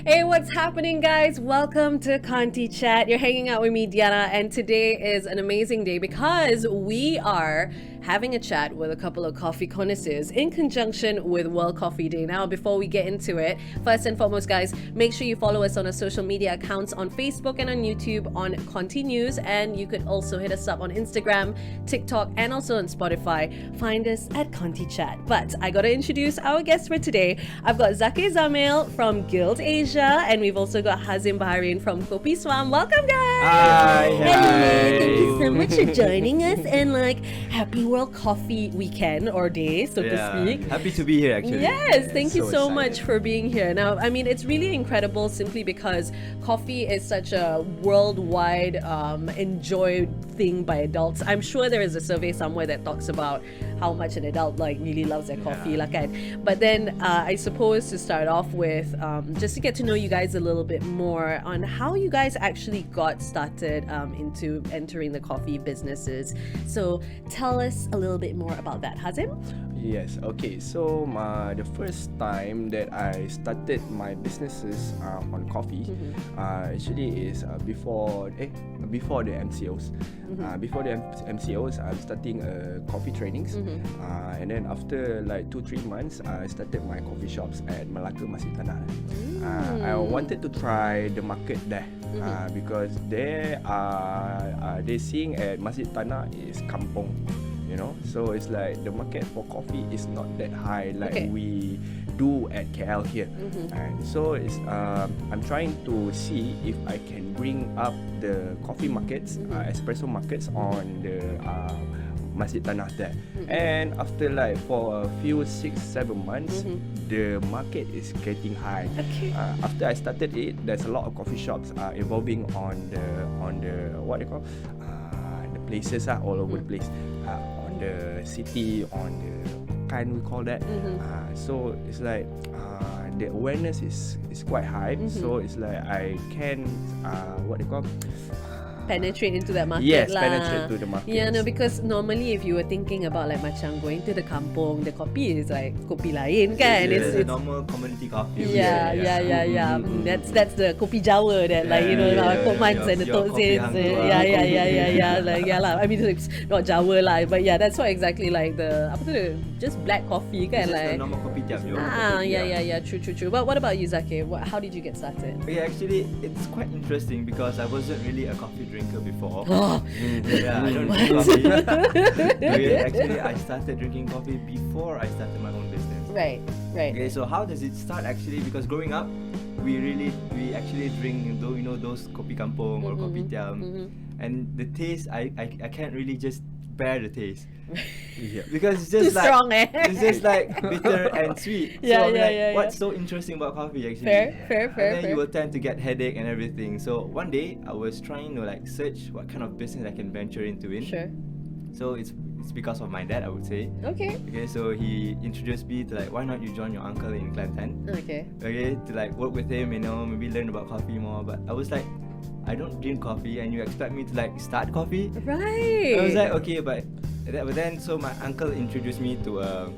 Hey, what's happening, guys? Welcome to Conty Chat. You're hanging out with me, Diyana, and today is an amazing day because we are having a chat with a couple of coffee connoisseurs in conjunction with World Coffee Day. Now, before we get into it, first and foremost, guys, make sure you follow us on our social media accounts on Facebook and on YouTube on ContyNews, and you could also hit us up on Instagram, TikTok, and also on Spotify. Find us at Conty Chat. But I gotta introduce our guests for today. I've got Zakir Zamil from Guild Asia, and we've also got Hazim Baharin from Kopi Swam. Welcome, guys! Hi! Hello! Thank you so much for joining us, and happy World Coffee Weekend or day, so to speak. Happy to be here, actually. Yes, thank you so excited. much for being here. Now, I mean, it's really incredible simply because coffee is such a worldwide enjoyed thing by adults. I'm sure there is a survey somewhere that talks about how much an adult really loves their coffee, But then I suppose to start off with, just to get to know you guys a little bit more on how you guys actually got started into entering the coffee businesses. So tell us a little bit more about that, Hazim. Yes, okay. So the first time that I started my businesses on coffee actually is before the MCOs. Before the MCOs, I'm starting coffee trainings, and then after 2-3 months, I started my coffee shops at Malacca Masjid Tanah. I wanted to try the market there because they seeing at Masjid Tanah is kampung. So it's like the market for coffee is not that high we do at KL here, and so it's I'm trying to see if I can bring up the coffee markets, espresso markets on the Masjid Tanah there. And after for a few 6-7 months, the market is getting high. After I started it, there's a lot of coffee shops evolving on the what they call the places all over the place. On the city, on the we call that. So it's the awareness is quite high. So it's I can what they call penetrate into that market. Yes, penetrate to the market. Yeah, no, because normally if you were thinking about macam going to the kampung, the kopi is kopi lain kan. It's a normal community coffee. Yeah. That's the kopi Jawa that Komans and the Tok Sins. Yeah lah. I mean it's not Jawa lah, but yeah, that's why exactly the just black coffee kan. It's just the normal kopi tiam. Yeah. True. But what about you, Zakir? How did you get started? Okay, actually, it's quite interesting because I wasn't really a coffee drinker before. I don't drink coffee. Okay, actually, I started drinking coffee before I started my own business. Right. Okay, so how does it start actually? Because growing up, we actually drink those kopi kampung or kopi tiam, and the taste I can't really just bear the taste. Because it's just too strong, it's just bitter and sweet. What's so interesting about coffee actually? Fair. And then you will tend to get headache and everything. So one day I was trying to search what kind of business I can venture into. Sure. So it's because of my dad, I would say. Okay, so he introduced me to why not you join your uncle in Kelantan. Okay, to work with him, maybe learn about coffee more. But I was I don't drink coffee, and you expect me to start coffee? Right. I was okay, but then so my uncle introduced me to a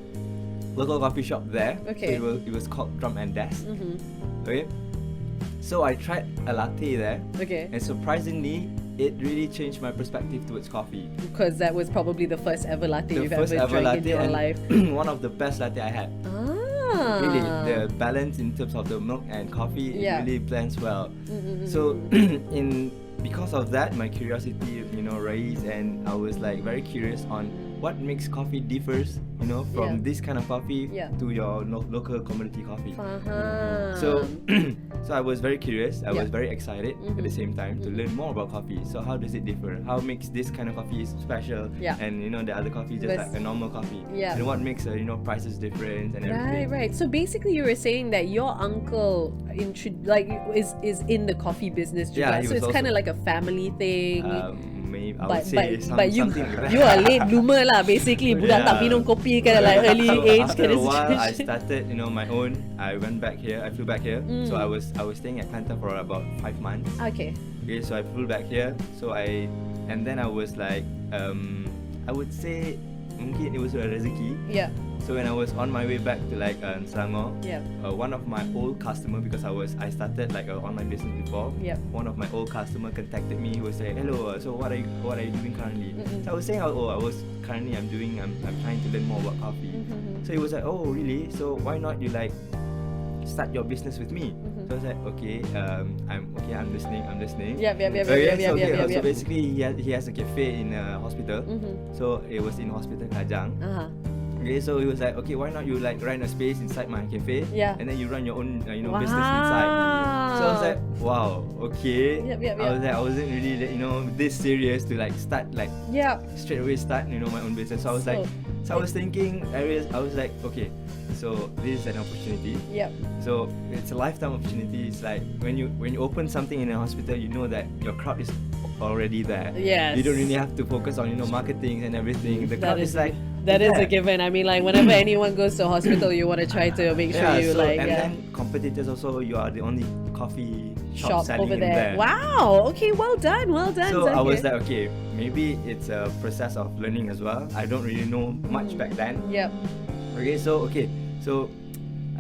local coffee shop there. Okay. So it was called Drum and Desk. Okay. So I tried a latte there. Okay. And surprisingly, it really changed my perspective towards coffee. Because that was probably the first ever latte you've ever drank in your life. One of the best latte I had. Really, the balance in terms of the milk and coffee really blends well. So because of that, my curiosity raised, and I was very curious on what makes coffee differs from this kind of coffee to your local community coffee. So I was very curious. I was very excited at the same time to learn more about coffee. So how does it differ? How makes this kind of coffee special? And the other coffee is just a normal coffee. And what makes prices different and everything. Right. So basically, you were saying that your uncle is in the coffee business. Yeah, so it's kind of like a family thing. Maybe I would say but you something like that. You are late bloomer lah, basically. Budak tak minum kopi kan, early age after kind a of while, I situation. started my own. I went back here. I flew back here. So I was staying at Kelantan for about 5 months. Okay, so I flew back here. And then I was I would say mungkin it was a rezeki. So when I was on my way back to like Selangor, Yeah. one of my old customer, because I started like an online business before. Yep. One of my old customer contacted me. He was saying, "Hello, so what are you doing currently?" So I was saying, "Oh, I'm trying to learn more about coffee." So he was like, "Oh, really? So why not you like start your business with me?" So I was like, "Okay, I'm listening." So basically, he has a cafe in a hospital. So it was in hospital Kajang. Okay, so he was like, "Okay, why not you like rent a space inside my cafe, and then you run your own business inside." So I was like, "Wow, okay." I wasn't really this serious to like start like straight away start my own business. So I was like, I was thinking areas. I was like, okay, so this is an opportunity. So it's a lifetime opportunity. It's like when you open something in a hospital, you know that your crowd is already there. Yes. You don't really have to focus on marketing and everything. The crowd is like. That is a given. I mean, like whenever anyone goes to a hospital, you want to try to make sure you then competitors also, you are the only coffee shop selling over in there. Wow. Okay. Well done. So Zakir. I was like, okay, maybe it's a process of learning as well. I don't really know much back then. Okay. So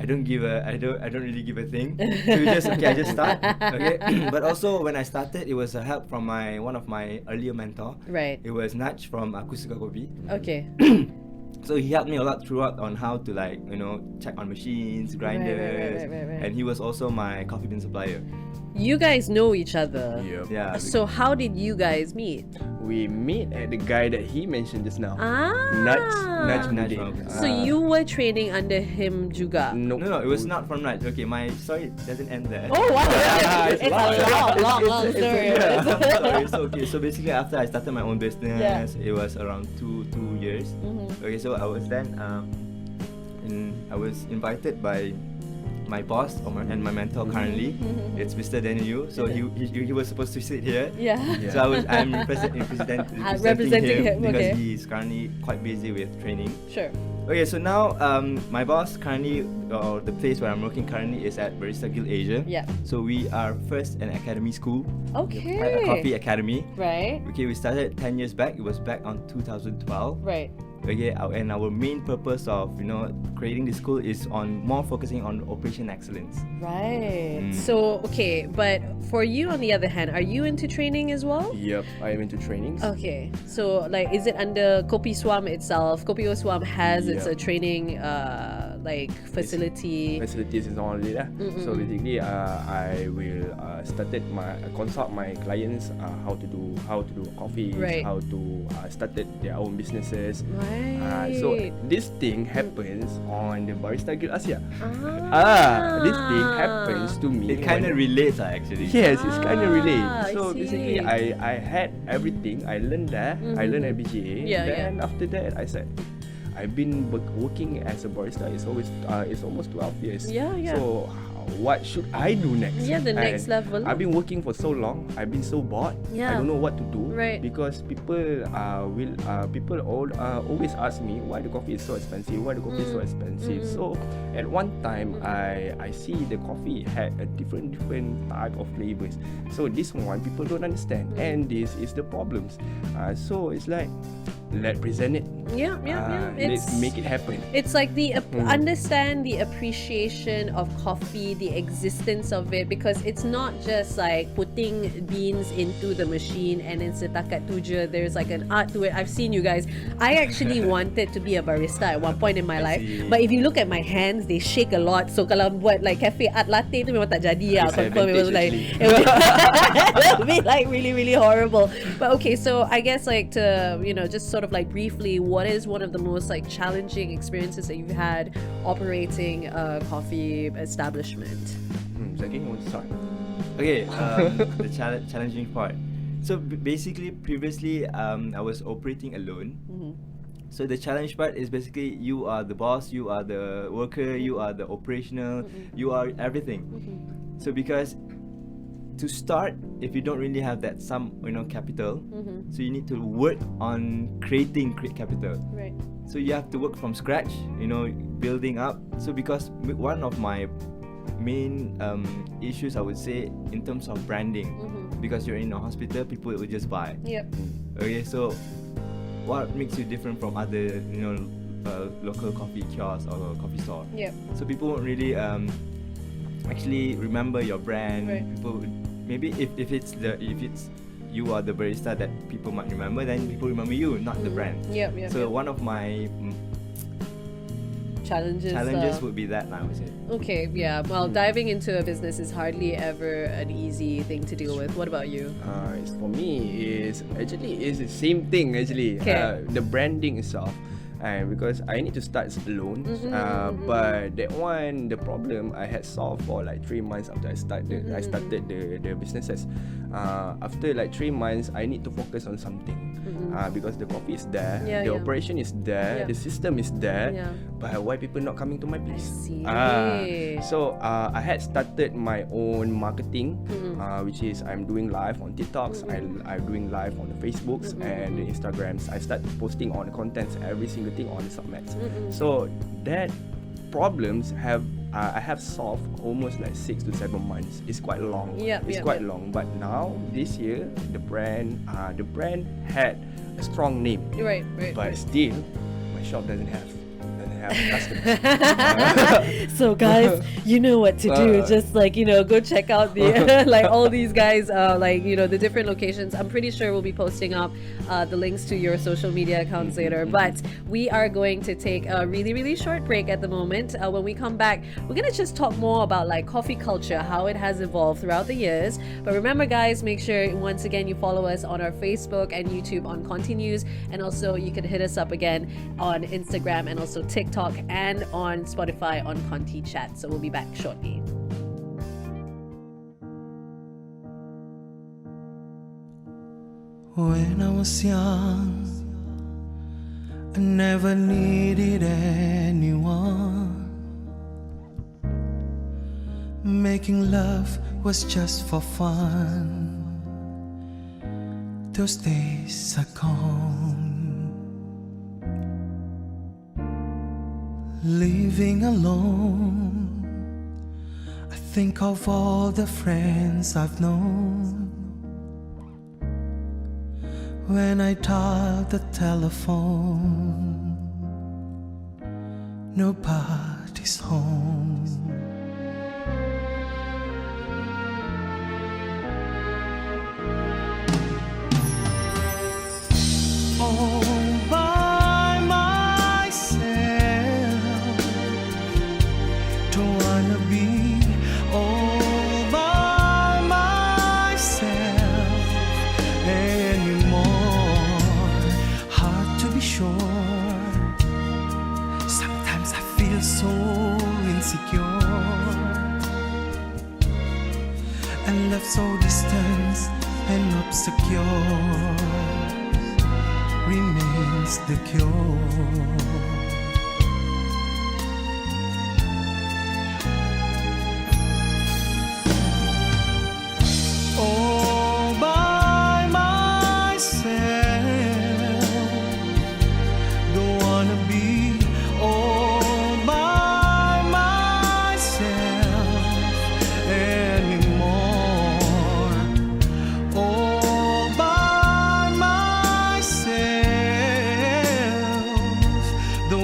I don't really give a thing. So I just start. Okay. But also when I started, it was a help from one of my earlier mentor. Right. It was Naj from Aku Suka Kopi. Okay. So he helped me a lot throughout on how to check on machines, grinders, right. and he was also my coffee bean supplier. You guys know each other. Yep. Yeah. So how did you guys meet? We meet at the guy that he mentioned just now. Naj Nudin. from. So you were training under him juga? No, it was not from Naj. Okay, my story doesn't end there. Oh wow! It's a long story. Okay, so basically after I started my own business, it was around two years. Okay, so I was then I was invited by my boss and my mentor currently. It's Mr. Daniel. So he was supposed to sit here. So I'm representing him because he's currently quite busy with training. Sure. Okay, so now my boss currently, or the place where I'm working currently, is at Barista Guild Asia. So we are first an academy school. Okay. A coffee academy. Right. Okay, we started 10 years back. It was back on 2012. Right. Okay, and our main purpose of creating the school is on more focusing on operation excellence. Right. So okay, but for you on the other hand, are you into training as well? Yep, I am into trainings. Okay, so like, is it under Kopi Swam itself? Kopi Swam has its a training Facilities is all it. So basically, I will consult my clients how to do coffee, how to start their own businesses. Right. So this thing happens on the Barista Guild Asia. This thing happens to me. It kind of relates actually. Yes, it's kind of relates. So I see. basically, I had everything. I learned that. I learned at BGA. Then after that, I said, I've been working as a barista. It's almost 12 years. So what should I do next? The next level. I've been working for so long. I've been so bored. I don't know what to do. Right. Because people always ask me why the coffee is so expensive. So at one time I see the coffee had a different type of flavors. So this one people don't understand, and this is the problems. So it's like, let's present it. Let's make it happen. It's like understand the appreciation of coffee, the existence of it, because it's not just like putting beans into the machine and then setakat tuja. There's like an art to it. I've seen you guys. I actually wanted to be a barista at one point in my life, but if you look at my hands, they shake a lot. So kalau buat like cafe art latte tu memang tak jadi lah. Confirm it was like it would be like really really horrible. But okay, so I guess like to just sort of like briefly, what is one of the most like challenging experiences that you've had operating a coffee establishment? Zakir, want to start? Okay, the challenging part. So basically, previously, I was operating alone. So the challenge part is basically you are the boss, you are the worker, you are the operational, you are everything. So because to start, if you don't really have that capital, so you need to work on creating capital. Right. So you have to work from scratch, building up. So because one of my main issues, I would say, in terms of branding, because you're in a hospital, people will just buy. Yep. Okay, so what makes you different from other a local coffee kiosk or a coffee store. Yep. So people won't really actually remember your brand. Right. People maybe if it's you are the barista that people might remember, then people remember you, not the brand. Yep. So one of my challenges would be that, I would say. Okay, yeah. Well, diving into a business is hardly ever an easy thing to deal with. What about you? For me, is the same thing actually. Okay. The branding itself. Because I need to start alone. But that one, the problem I had solved for like 3 months after I started the businesses. After like 3 months, I need to focus on something. Because the coffee is there, the operation is there, the system is there, but why people not coming to my place? I see. So I had started my own marketing, which is I'm doing live on TikToks, I'm doing live on the Facebooks and the Instagrams. I start posting on the contents, every single thing on the submats. So that problems I have solved almost like 6 to 7 months. It's quite long. It's quite long. But now this year the brand had a strong name. Right. But still, my shop doesn't have customers. So guys, you know what to do. Just go check out the like all these guys, the different locations. I'm pretty sure we'll be posting up the links to your social media accounts later. But we are going to take a really, really short break at the moment. When we come back, we're gonna just talk more about like coffee culture, how it has evolved throughout the years. But remember, guys, make sure once again you follow us on our Facebook and YouTube on ContyNews, and also you can hit us up again on Instagram and also TikTok and on Spotify on Conty Chat. So we'll be back shortly. When I was young, I never needed anyone. Making love was just for fun. Those days are gone. Living alone, I think of all the friends I've known. When I dial the telephone, nobody's home. All by myself, don't wanna be all by myself anymore. Hard to be sure. Sometimes I feel so insecure, and love so distant and obscure remains the cure. All by myself, don't wanna be all by myself anymore. All by myself, don't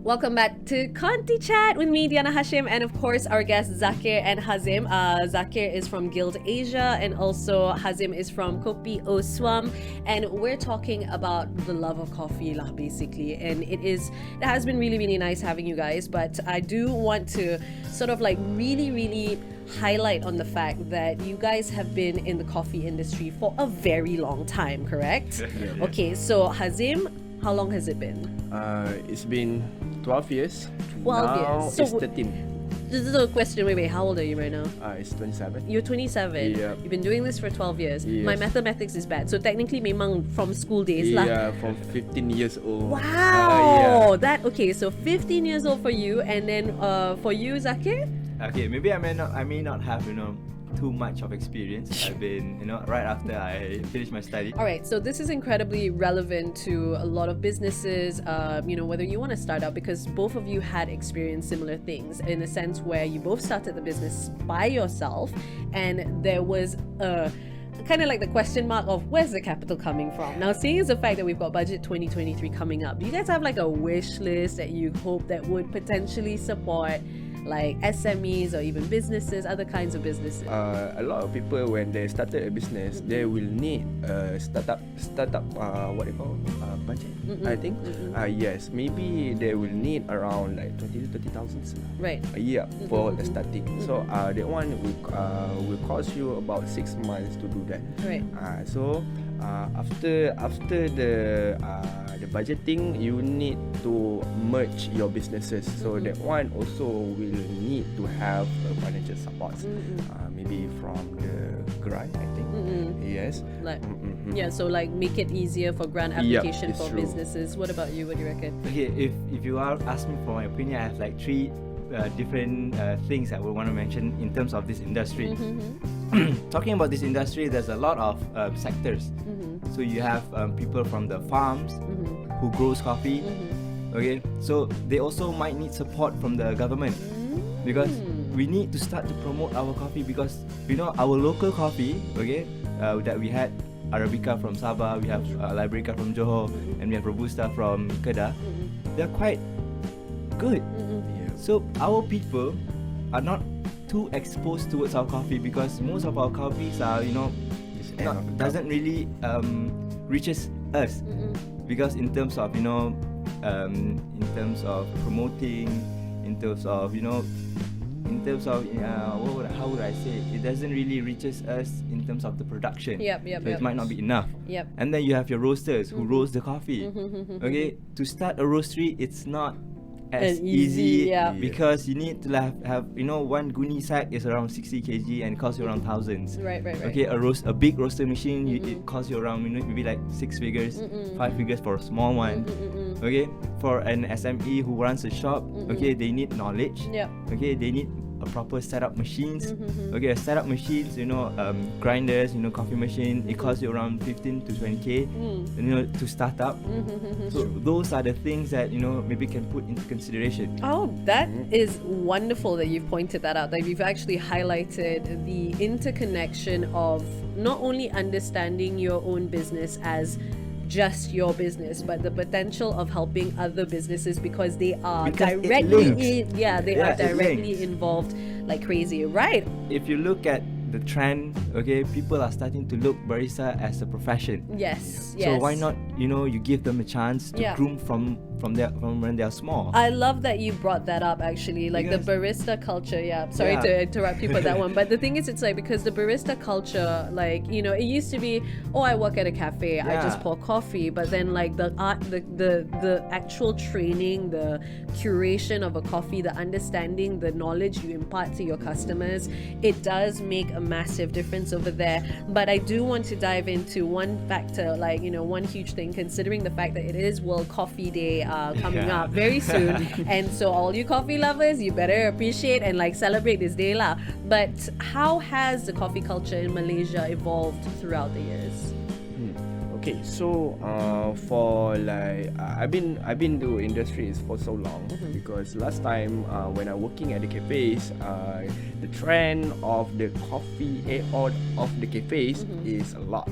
Welcome back to Conty Chat with me, Diyana Hashim, and of course our guests Zakir and Hazim. Zakir is from Guild Asia, and also Hazim is from Kopi Oswam, and we're talking about the love of coffee lah, basically. And it has been really, really nice having you guys, but I do want to sort of like really highlight on the fact that you guys have been in the coffee industry for a very long time, correct? Yeah. Okay, so Hazim, how long has it been? It's been 12 years. 12 now years. So it's 13. This is a question. Wait, how old are you right now? It's 27. You're 27. Yeah. You've been doing this for 12 years. Yes. My mathematics is bad. So technically, memang from school days lah. Yeah, from 15 years old. Wow. Yeah. Okay. So 15 years old for you, and then for you, Zakir. Okay, maybe I may not have too much of experience. I've been right after I finished my study. All right, so this is incredibly relevant to a lot of businesses, whether you want to start out, because both of you had experienced similar things in a sense where you both started the business by yourself, and there was a kind of like the question mark of where's the capital coming from. Now, seeing as the fact that we've got budget 2023 coming up, do you guys have like a wish list that you hope that would potentially support like SMEs or even businesses, other kinds of businesses? A lot of people, when they started a business, they will need a startup what they call budget. I think yes, maybe they will need around like 20 to 30,000 right a year for the starting. So that one will cost you about 6 months to do that. Right. So after the budgeting, you need to merge your businesses. So that one also will need to have financial support, maybe from the grant, I think. Yes. Like yeah, so like make it easier for grant application for true. businesses. What about you? What do you reckon? Okay, if you are asking for my opinion, I have like three different things I would want to mention in terms of this industry. Talking about this industry, there's a lot of sectors. So you have people from the farms who grows coffee. Okay, so they also might need support from the government, because we need to start to promote our coffee, because our local coffee, okay, that we had Arabica from Sabah, we have Liberica from Johor, and we have Robusta from Kedah. They're quite good. So our people are not too exposed towards our coffee, because most of our coffees are doesn't really reaches us, because in terms of promoting, in terms of how would I say it doesn't really reaches us in terms of the production. So it might not be enough. And then you have your roasters who roast the coffee. Okay, to start a roastery, it's not as easy, because you need to have one guni sack is around 60 kg and costs you around thousands. Right. Okay, a big roaster machine, it costs you around maybe like 6 figures, 5 figures for a small one. Okay, for an SME who runs a shop, okay, they need knowledge. Okay, they need a proper setup machines. Okay, setup machines, grinders, coffee machine, it costs you around 15 to 20k, to start up. So those are the things that maybe can put into consideration. Oh, that is wonderful that you've pointed that out, that you've actually highlighted the interconnection of not only understanding your own business as just your business, but the potential of helping other businesses, because they are directly involved like crazy, right? If you look at the trend, okay, people are starting to look barista as a profession. Yes. So why not, you give them a chance to groom from when they are small. I love that you brought that up, actually, like the barista culture. Sorry to interrupt you for that one, but the thing is, it's like, because the barista culture, like, it used to be, I work at a cafe, I just pour coffee, but then like the art, the actual training, the curation of a coffee, the understanding, the knowledge you impart to your customers, it does make a massive difference over there. But I do want to dive into one factor, like, one huge thing, considering the fact that it is World Coffee Day coming up very soon, and so all you coffee lovers, you better appreciate and like celebrate this day lah. But how has the coffee culture in Malaysia evolved throughout the years? Okay, so for like I've been to industries for so long, because last time when I'm working at the cafes, the trend of the coffee or of the cafes is a lot.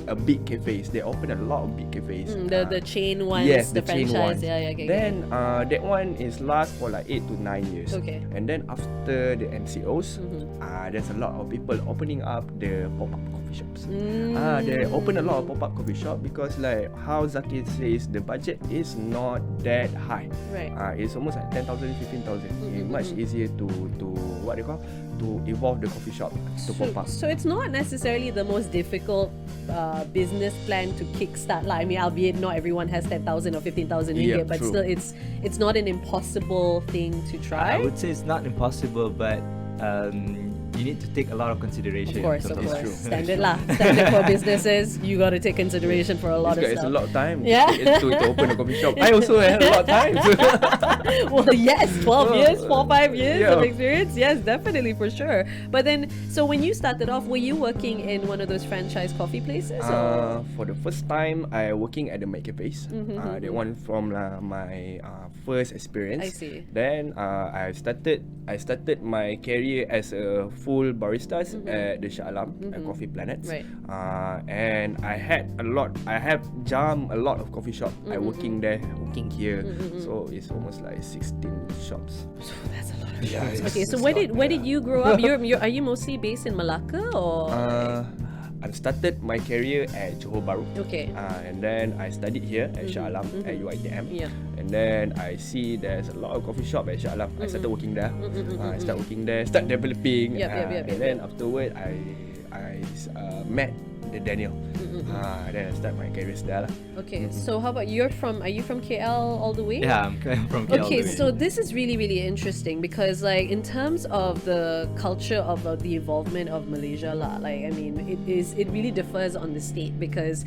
a big cafes. They open a lot of big cafes. The chain ones, yes, the chain franchise. ones. Yeah, okay. Then that one is last for like 8 to 9 years. Okay. And then after the MCOs, there's a lot of people opening up the pop-up coffee shops. They open a lot of pop-up coffee shop because like how Zakir says, the budget is not that high. Right. It's almost like 10,000, 15,000. It's much easier to what they call to evolve the coffee shop to pop up. So it's not necessarily the most difficult business plan to kickstart. Like, I mean, albeit not everyone has 10,000 or 15,000 ringgit, but true. still, it's not an impossible thing to try. I would say it's not impossible, but you need to take a lot of consideration. Of course, in of terms course. true. Standard lah. Standard for businesses. You got to take consideration for a lot of It's stuff. a lot of time Yeah. to open a coffee shop. I also had a lot of time. Well, yes, 12 years, 5 years Yeah. of experience. Yes, definitely, for sure. But then, so when you started off, were you working in one of those franchise coffee places? Or? For the first time, I working at the Mac Cafes. That one from my first experience. I see. Then I started my career as a full baristas at the Shah Alam at Coffee Planets. Right. And I have jammed a lot of coffee shop. I working there, working here. So it's almost like 16 shops. So that's a lot of Yeah, shops. it's- Okay, so it's where did you grow up? Are you mostly based in Malacca or? I started my career at Johor Bahru. Okay. And then I studied here at Shah Alam at UiTM. Yeah. And then I see there's a lot of coffee shop at Shah Alam. I started working there. I start working there, start developing. Yep, and then afterward, I met the Daniel. Then I start my career there. Okay. So how about are you from KL all the way? Yeah, I'm from KL. Okay, so this is really, really interesting because, like, in terms of the culture of the involvement of Malaysia, lah, like, I mean, it really differs on the state because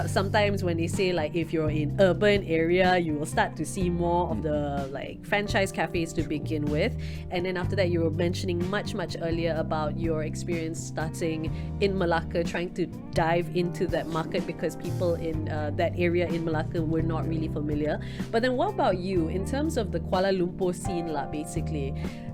sometimes when they say like if you're in urban area, you will start to see more of the like franchise cafes to begin with, and then after that you were mentioning much earlier about your experience starting in Malacca, trying to dive into that market because people in that area in Malacca were not really familiar. But then what about you in terms of the Kuala Lumpur scene lah, basically?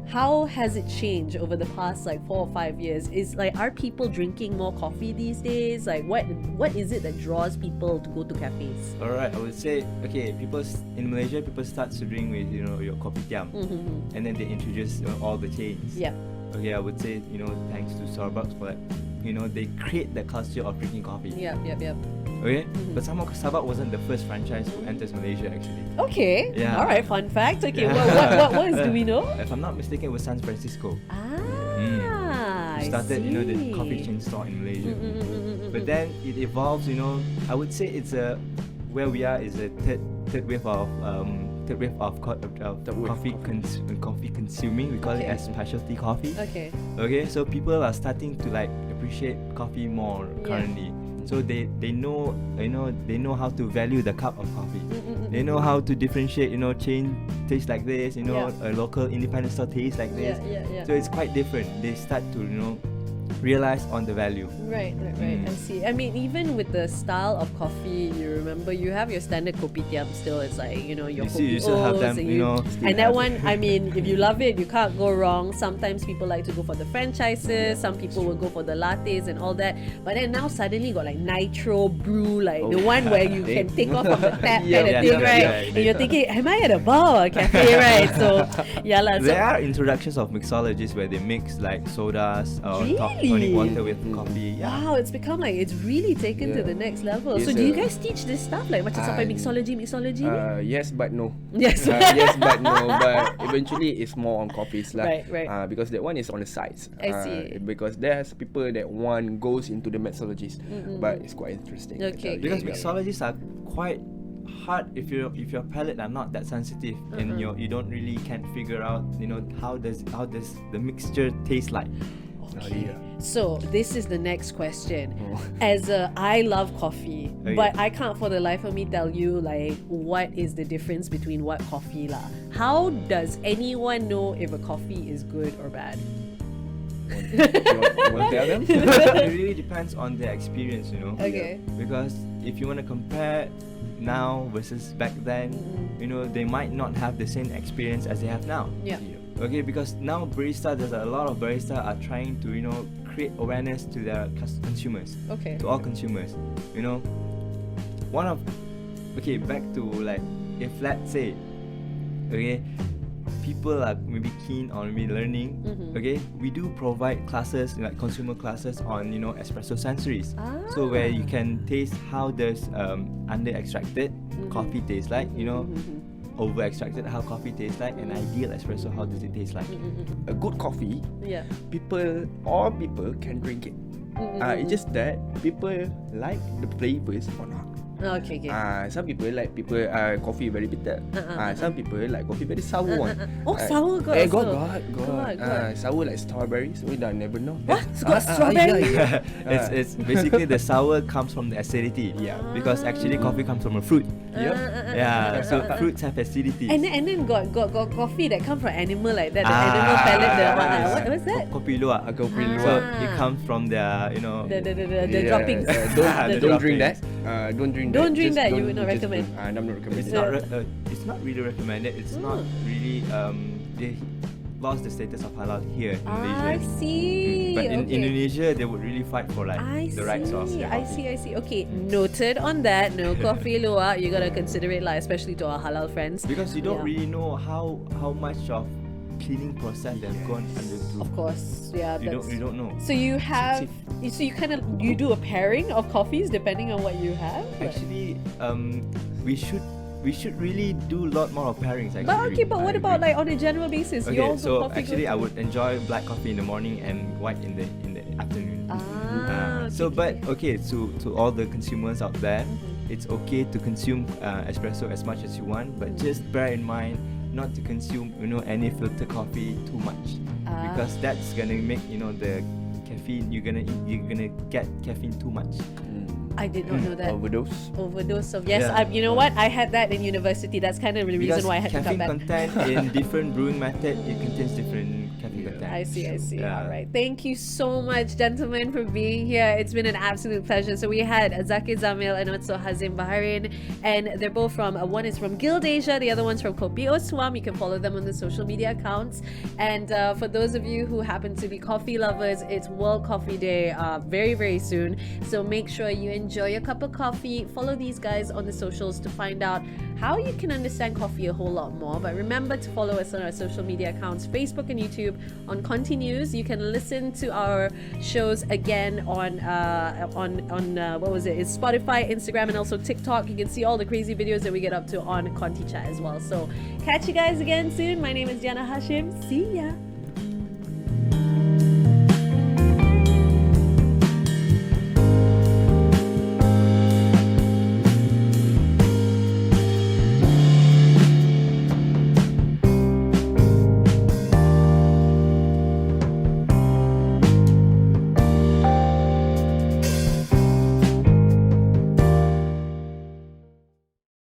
How has it changed over the past like 4 or 5 years? Are people drinking more coffee these days? Like what is it that draws people to go to cafes? Alright, I would say in Malaysia people start to drink with your kopitiam, and then they introduce all the chains. Yeah. Okay, I would say thanks to Starbucks for that. They create the culture of drinking coffee. Yep. Okay, but somehow Starbucks wasn't the first franchise who enters Malaysia actually. Okay. Yeah. All right. Fun fact. Okay. Yeah. What else do we know? If I'm not mistaken, it was San Francisco. I Started see. the coffee chain store in Malaysia. But then it evolves. I would say it's where we are is a third wave of coffee consuming. We call it Okay. as specialty coffee. Okay. Okay, so people are starting to like appreciate coffee more currently. So they know how to value the cup of coffee. They know how to differentiate chain tastes like this, a local independent store tastes like this. Yeah. So it's quite different. They start to realize on the value. Right. I see. I mean, even with the style of coffee, you remember you have your standard kopitiam still. It's like your You still have them, and that one, I mean, if you love it, you can't go wrong. Sometimes people like to go for the franchises. Some people will go for the lattes and all that. But then now suddenly got like nitro brew, like the one where you can take off from the tap kind of thing, right? And you're thinking, am I at a bar or a cafe, right? So yeah, lah. There are introductions of mixologies where they mix like sodas or Really? tonic water with coffee. Yeah. Wow, it's become like it's really taken to Yeah. the next level. It's So do you guys teach this stuff like macam sampai mixology ni? Yes, but no. Yes. Yes, but no. But eventually, it's more on coffees, lah. Right. Because that one is on the sides. I see. Because there's people that one goes into the mixologies, but it's quite interesting. I Okay. tell you. Because Yeah. mixologies are quite hard if your palate are not that sensitive and you don't really can't figure out how does the mixture taste like. Okay. So this is the next question. I love coffee, Okay. but I can't for the life of me tell you like what is the difference between what coffee lah. How does anyone know if a coffee is good or bad? You want to tell them? It really depends on their experience, Okay. Because if you want to compare now versus back then, they might not have the same experience as they have now. Yeah. Okay, because now there's a lot of baristas are trying to create awareness to their consumers. Okay. To all consumers, you know. Back to like, if let's say, okay, people are maybe keen on maybe learning, okay, we do provide classes, like consumer classes on, you know, espresso sensories. So where you can taste how does under extracted coffee taste like, you know, over extracted how coffee tastes like, and ideal espresso how does it taste like. A good coffee, all people can drink it. It's just that people like the flavors or not. Okay. Some people like coffee very bitter. Some people like coffee very sour one. Sour got also. Got. Sour like strawberries. We don't never know. What? It's got strawberry? It's basically the sour comes from the acidity. Yeah. Because actually coffee comes from a fruit. So fruits have acidity. And then got coffee that come from animal like that. The animal pellet. What's that? Kopi luwak. So it comes from the, you know, the droppings. Don't drink that. Don't drink that. You would not recommend. I'm not recommending. It's not really recommended. It's not really. They lost the status of halal here in Malaysia. I see. But in Indonesia, they would really fight for like the rights of their coffee. I see. Okay, noted on that. No coffee luwak. You gotta consider it, like, especially to our halal friends. Because you don't really know how much of cleaning process they've gone under. Of course, yeah. You don't know. So you do a pairing of coffees depending on what you have. Actually, we should really do a lot more of pairings. But what about like on a general basis? Okay, you also so actually I would enjoy black coffee in the morning and white in the afternoon. To all the consumers out there, it's okay to consume espresso as much as you want, but just bear in mind not to consume, you know, any filter coffee too much, because that's gonna make, you know, the caffeine, you're gonna get caffeine too much. I did not know that. Overdose of you know what? I had that in university. That's kind of the reason why I had to come back. Caffeine content in different brewing method, it contains different caffeine content. I see. Yeah. All right. Thank you so much, gentlemen, for being here. It's been an absolute pleasure. So we had Zakir, Zamil, and also Hazim, Baharin, and they're both from, one is from Guild Asia, the other one's from Kopi Oswam. You can follow them on the social media accounts. And for those of you who happen to be coffee lovers, it's World Coffee Day very, very soon. So make sure you enjoy your cup of coffee. Follow these guys on the socials to find out how you can understand coffee a whole lot more. But remember to follow us on our social media accounts, Facebook and YouTube, on ContyNews. You can listen to our shows again on it's Spotify, Instagram, and also TikTok. You can see all the crazy videos that we get up to on Conty Chat as well. So catch you guys again soon. My name is Diyana Hashim. See ya.